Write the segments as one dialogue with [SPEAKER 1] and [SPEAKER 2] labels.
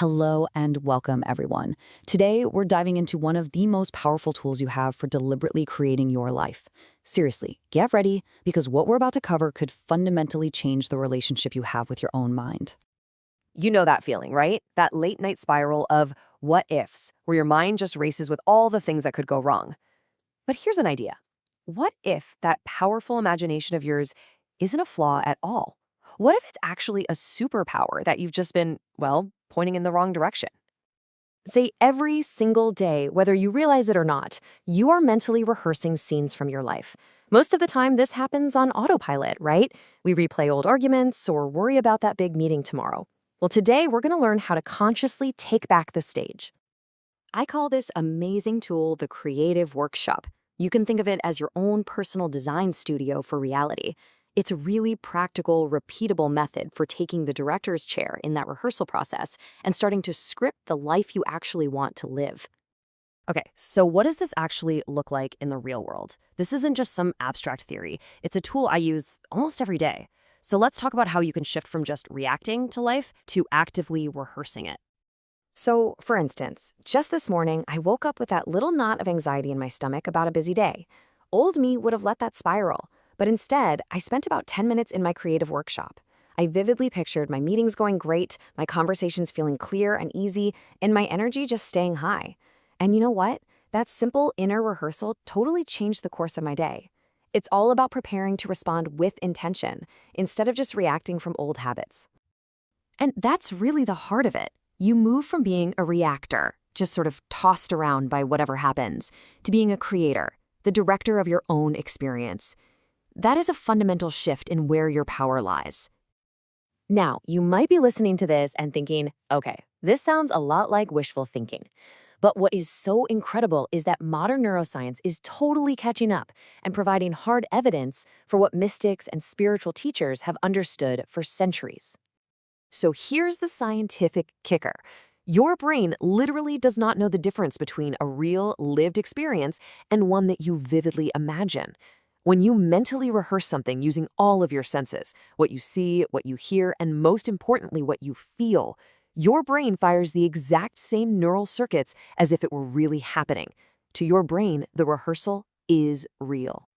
[SPEAKER 1] Hello and welcome, everyone. Today, we're diving into one of the most powerful tools you have for deliberately creating your life. Seriously, get ready, because what we're about to cover could fundamentally change the relationship you have with your own mind.
[SPEAKER 2] You know that feeling, right? That late night spiral of what ifs, where your mind just races with all the things that could go wrong. But here's an idea. What if that powerful imagination of yours isn't a flaw at all? What if it's actually a superpower that you've just been, well, pointing in the wrong direction? Say every single day, whether you realize it or not, you are mentally rehearsing scenes from your life. Most of the time, this happens on autopilot, right? We replay old arguments or worry about that big meeting tomorrow. Well, today we're going to learn how to consciously take back the stage. I call this amazing tool the creative workshop. You can think of it as your own personal design studio for reality. It's a really practical, repeatable method for taking the director's chair in that rehearsal process and starting to script the life you actually want to live. Okay, so what does this actually look like in the real world? This isn't just some abstract theory. It's a tool I use almost every day. So let's talk about how you can shift from just reacting to life to actively rehearsing it. So, for instance, just this morning, I woke up with that little knot of anxiety in my stomach about a busy day. Old me would have let that spiral, but instead, I spent about 10 minutes in my creative workshop. I vividly pictured my meetings going great, my conversations feeling clear and easy, and my energy just staying high. And you know what? That simple inner rehearsal totally changed the course of my day. It's all about preparing to respond with intention, instead of just reacting from old habits. And that's really the heart of it. You move from being a reactor, just sort of tossed around by whatever happens, to being a creator, the director of your own experience. That is a fundamental shift in where your power lies. Now, you might be listening to this and thinking, okay, this sounds a lot like wishful thinking. But what is so incredible is that modern neuroscience is totally catching up and providing hard evidence for what mystics and spiritual teachers have understood for centuries. So here's the scientific kicker. Your brain literally does not know the difference between a real, lived experience and one that you vividly imagine. When you mentally rehearse something using all of your senses, what you see, what you hear, and most importantly, what you feel, your brain fires the exact same neural circuits as if it were really happening. To your brain, the rehearsal is real.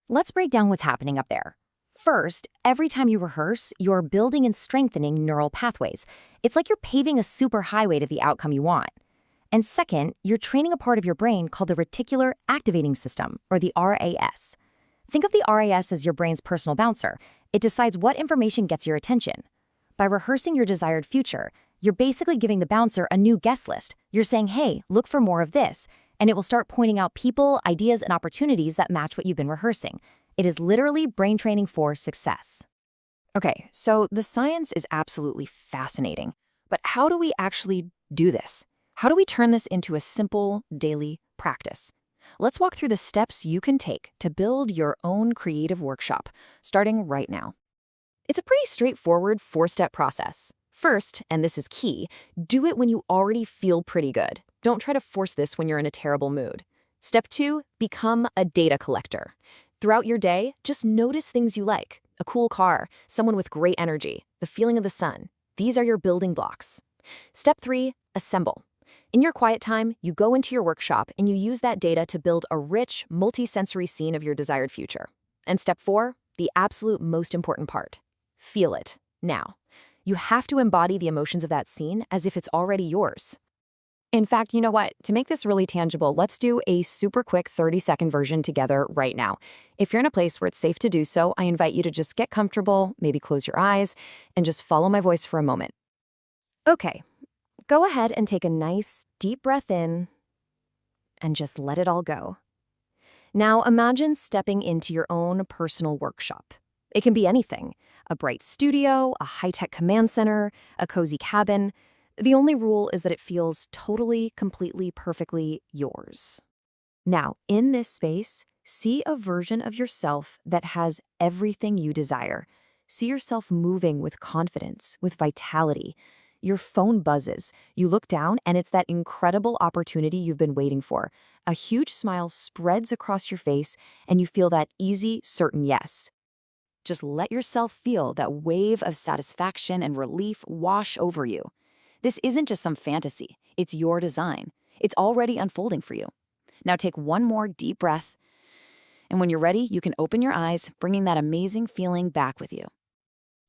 [SPEAKER 2] Let's break down what's happening up there. First, every time you rehearse, you're building and strengthening neural pathways. It's like you're paving a superhighway to the outcome you want. And second, you're training a part of your brain called the Reticular Activating System, or the RAS. Think of the RAS as your brain's personal bouncer. It decides what information gets your attention. By rehearsing your desired future, you're basically giving the bouncer a new guest list. You're saying, hey, look for more of this, and it will start pointing out people, ideas, and opportunities that match what you've been rehearsing. It is literally brain training for success. Okay, so the science is absolutely fascinating, but how do we actually do this? How do we turn this into a simple daily practice? Let's walk through the steps you can take to build your own creative workshop, starting right now. It's a pretty straightforward 4-step process. First, and this is key, do it when you already feel pretty good. Don't try to force this when you're in a terrible mood. Step 2, become a data collector. Throughout your day, just notice things you like. A cool car, someone with great energy, the feeling of the sun. These are your building blocks. Step 3, assemble. In your quiet time, you go into your workshop and you use that data to build a rich, multi-sensory scene of your desired future. And step 4, the absolute most important part. Feel it, now. You have to embody the emotions of that scene as if it's already yours. In fact, you know what? To make this really tangible, let's do a super quick 30-second version together right now. If you're in a place where it's safe to do so, I invite you to just get comfortable, maybe close your eyes, and just follow my voice for a moment. Okay, go ahead and take a nice, deep breath in, and just let it all go. Now imagine stepping into your own personal workshop. It can be anything: a bright studio, a high-tech command center, a cozy cabin. The only rule is that it feels totally, completely, perfectly yours. Now, in this space, see a version of yourself that has everything you desire. See yourself moving with confidence, with vitality. Your phone buzzes. You look down, and it's that incredible opportunity you've been waiting for. A huge smile spreads across your face, and you feel that easy, certain yes. Just let yourself feel that wave of satisfaction and relief wash over you.
[SPEAKER 1] This isn't just some fantasy. It's your design. It's already unfolding for you. Now take one more deep breath, and when you're ready, you can open your eyes, bringing that amazing feeling back with you.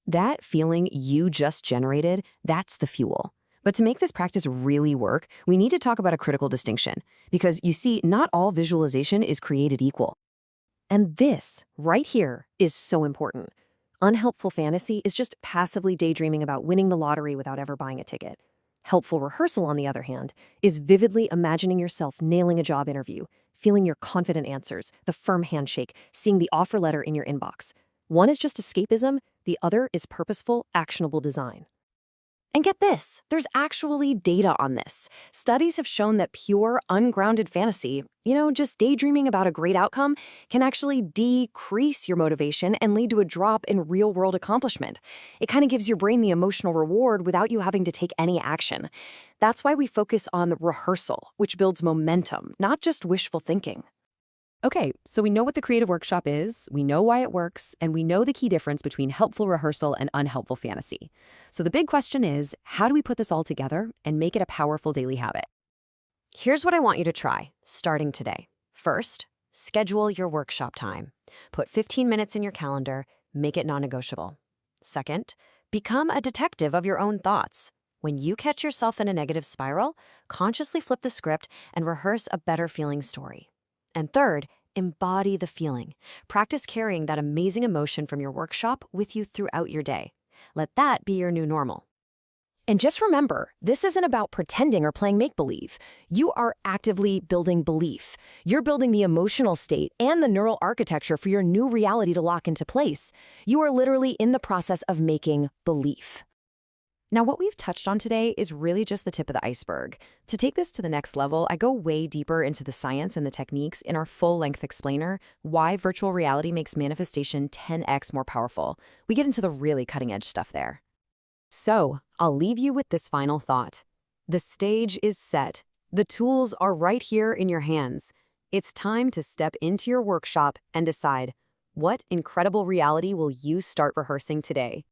[SPEAKER 2] That feeling you just generated, that's the fuel. But to make this practice really work, we need to talk about a critical distinction. Because you see, not all visualization is created equal. And this, right here, is so important. Unhelpful fantasy is just passively daydreaming about winning the lottery without ever buying a ticket. Helpful rehearsal, on the other hand, is vividly imagining yourself nailing a job interview, feeling your confident answers, the firm handshake, seeing the offer letter in your inbox. One is just escapism, the other is purposeful, actionable design. And get this, there's actually data on this. Studies have shown that pure, ungrounded fantasy, just daydreaming about a great outcome, can actually decrease your motivation and lead to a drop in real-world accomplishment. It kind of gives your brain the emotional reward without you having to take any action. That's why we focus on the rehearsal, which builds momentum, not just wishful thinking. Okay, so we know what the creative workshop is, we know why it works, and we know the key difference between helpful rehearsal and unhelpful fantasy. So the big question is, how do we put this all together and make it a powerful daily habit? Here's what I want you to try, starting today. First, schedule your workshop time. Put 15 minutes in your calendar, make it non-negotiable. Second, become a detective of your own thoughts. When you catch yourself in a negative spiral, consciously flip the script and rehearse a better feeling story. And third, embody the feeling. Practice carrying that amazing emotion from your workshop with you throughout your day. Let that be your new normal. And just remember, this isn't about pretending or playing make-believe. You are actively building belief. You're building the emotional state and the neural architecture for your new reality to lock into place. You are literally in the process of making belief. Now, what we've touched on today is really just the tip of the iceberg. To take this to the next level, I go way deeper into the science and the techniques in our full-length explainer, Why Virtual Reality Makes Manifestation 10x More Powerful. We get into the really cutting-edge stuff there. So, I'll leave you with this final thought. The stage is set. The tools are right here in your hands. It's time to step into your workshop and decide, what incredible reality will you start rehearsing today?